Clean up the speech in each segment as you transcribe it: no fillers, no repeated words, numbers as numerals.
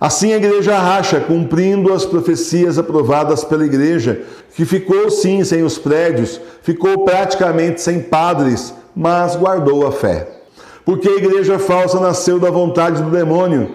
Assim a igreja racha, cumprindo as profecias aprovadas pela igreja, que ficou sim sem os prédios, ficou praticamente sem padres, mas guardou a fé. Porque a igreja falsa nasceu da vontade do demônio.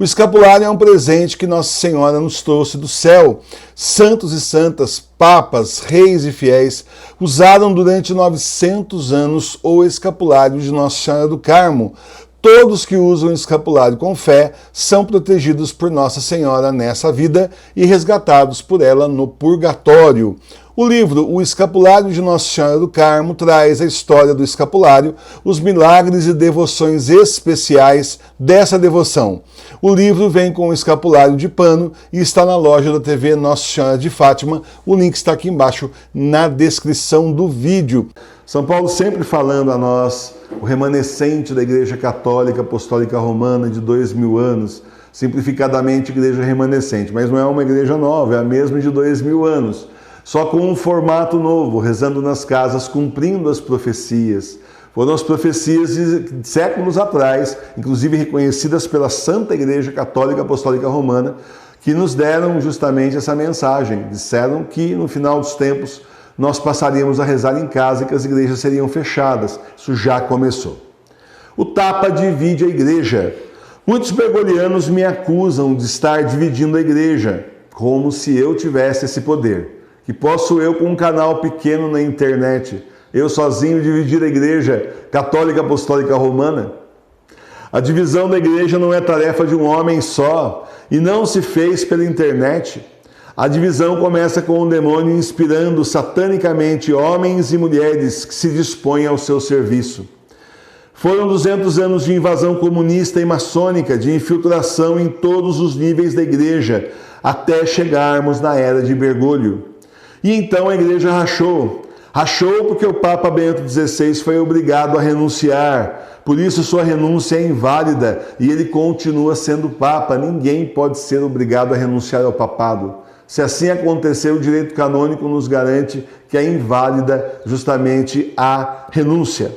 O escapulário é um presente que Nossa Senhora nos trouxe do céu. Santos e santas, papas, reis e fiéis usaram durante 900 anos o escapulário de Nossa Senhora do Carmo. Todos que usam o escapulário com fé são protegidos por Nossa Senhora nessa vida e resgatados por ela no purgatório. O livro O Escapulário de Nossa Senhora do Carmo traz a história do escapulário, os milagres e devoções especiais dessa devoção. O livro vem com um escapulário de pano e está na loja da TV Nossa Senhora de Fátima. O link está aqui embaixo na descrição do vídeo. São Paulo sempre falando a nós, o remanescente da Igreja Católica Apostólica Romana de 2000 anos, simplificadamente igreja remanescente, mas não é uma igreja nova, é a mesma de 2000 anos. Só com um formato novo, rezando nas casas, cumprindo as profecias. Foram as profecias de séculos atrás, inclusive reconhecidas pela Santa Igreja Católica Apostólica Romana, que nos deram justamente essa mensagem. Disseram que no final dos tempos nós passaríamos a rezar em casa e que as igrejas seriam fechadas. Isso já começou. O tapa divide a igreja. Muitos bergolianos me acusam de estar dividindo a igreja, como se eu tivesse esse poder. Que posso eu, com um canal pequeno na internet, eu sozinho dividir a Igreja Católica Apostólica Romana? A divisão da igreja não é tarefa de um homem só e não se fez pela internet. A divisão começa com o demônio inspirando satanicamente homens e mulheres que se dispõem ao seu serviço. Foram 200 anos de invasão comunista e maçônica, de infiltração em todos os níveis da igreja, até chegarmos na era de Bergoglio. E então a igreja rachou. Rachou porque o Papa Bento XVI foi obrigado a renunciar. Por isso sua renúncia é inválida e ele continua sendo Papa. Ninguém pode ser obrigado a renunciar ao papado. Se assim acontecer, o direito canônico nos garante que é inválida justamente a renúncia.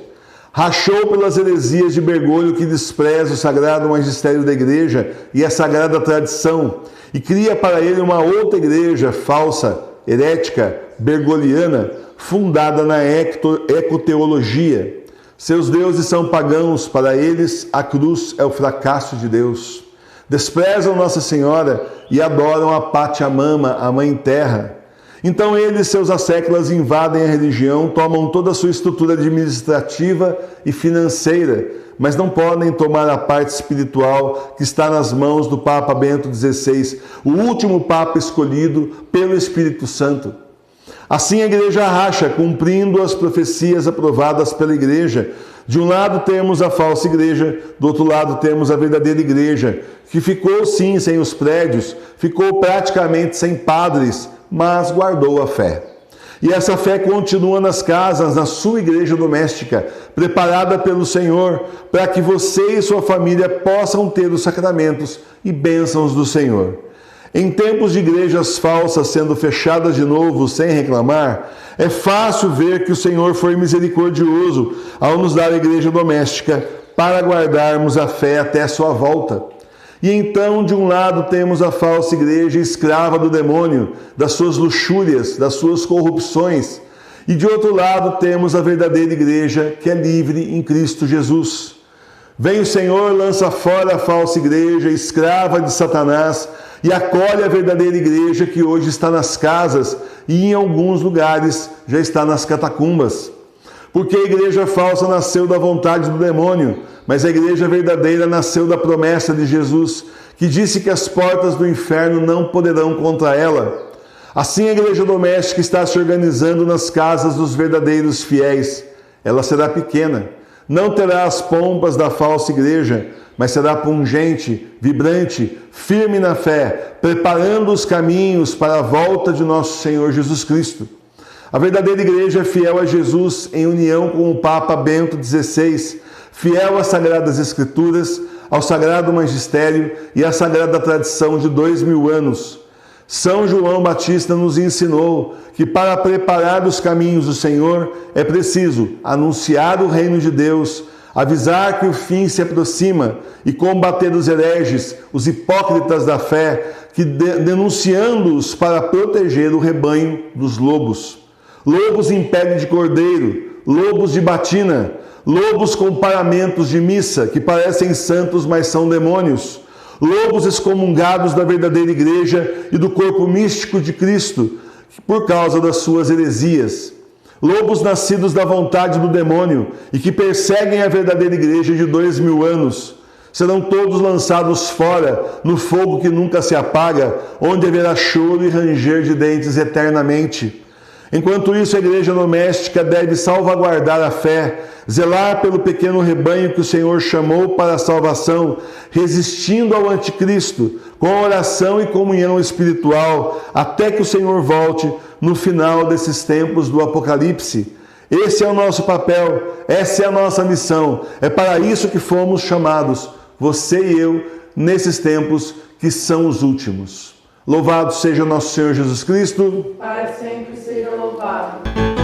Rachou pelas heresias de Bergoglio, que despreza o sagrado magistério da igreja e a sagrada tradição e cria para ele uma outra igreja falsa, herética, bergoliana, fundada na ecoteologia. Seus deuses são pagãos, para eles a cruz é o fracasso de Deus. Desprezam Nossa Senhora e adoram a Pachamama, a Mãe Terra. Então eles, seus asséculas, invadem a religião, tomam toda a sua estrutura administrativa e financeira, mas não podem tomar a parte espiritual que está nas mãos do Papa Bento XVI, o último Papa escolhido pelo Espírito Santo. Assim a igreja racha, cumprindo as profecias aprovadas pela igreja. De um lado temos a falsa igreja, do outro lado temos a verdadeira igreja, que ficou sim sem os prédios, ficou praticamente sem padres, mas guardou a fé. E essa fé continua nas casas, na sua igreja doméstica, preparada pelo Senhor, para que você e sua família possam ter os sacramentos e bênçãos do Senhor. Em tempos de igrejas falsas sendo fechadas de novo sem reclamar, é fácil ver que o Senhor foi misericordioso ao nos dar a igreja doméstica para guardarmos a fé até a sua volta. E então, de um lado, temos a falsa igreja escrava do demônio, das suas luxúrias, das suas corrupções. E de outro lado, temos a verdadeira igreja, que é livre em Cristo Jesus. Vem o Senhor, lança fora a falsa igreja, escrava de Satanás, e acolhe a verdadeira igreja, que hoje está nas casas e em alguns lugares já está nas catacumbas. Porque a igreja falsa nasceu da vontade do demônio, mas a igreja verdadeira nasceu da promessa de Jesus, que disse que as portas do inferno não poderão contra ela. Assim a igreja doméstica está se organizando nas casas dos verdadeiros fiéis. Ela será pequena, não terá as pompas da falsa igreja, mas será pungente, vibrante, firme na fé, preparando os caminhos para a volta de nosso Senhor Jesus Cristo. A verdadeira igreja é fiel a Jesus em união com o Papa Bento XVI, fiel às Sagradas Escrituras, ao Sagrado Magistério e à Sagrada Tradição de 2000 anos. São João Batista nos ensinou que para preparar os caminhos do Senhor é preciso anunciar o reino de Deus, avisar que o fim se aproxima e combater os hereges, os hipócritas da fé, que denunciando-os para proteger o rebanho dos lobos. Lobos em pele de cordeiro, lobos de batina, lobos com paramentos de missa, que parecem santos, mas são demônios. Lobos excomungados da verdadeira igreja e do corpo místico de Cristo, por causa das suas heresias. Lobos nascidos da vontade do demônio e que perseguem a verdadeira igreja de 2000 anos. Serão todos lançados fora, no fogo que nunca se apaga, onde haverá choro e ranger de dentes eternamente. Enquanto isso, a igreja doméstica deve salvaguardar a fé, zelar pelo pequeno rebanho que o Senhor chamou para a salvação, resistindo ao anticristo, com oração e comunhão espiritual, até que o Senhor volte no final desses tempos do Apocalipse. Esse é o nosso papel, essa é a nossa missão. É para isso que fomos chamados, você e eu, nesses tempos que são os últimos. Louvado seja o nosso Senhor Jesus Cristo. Para sempre seja louvado.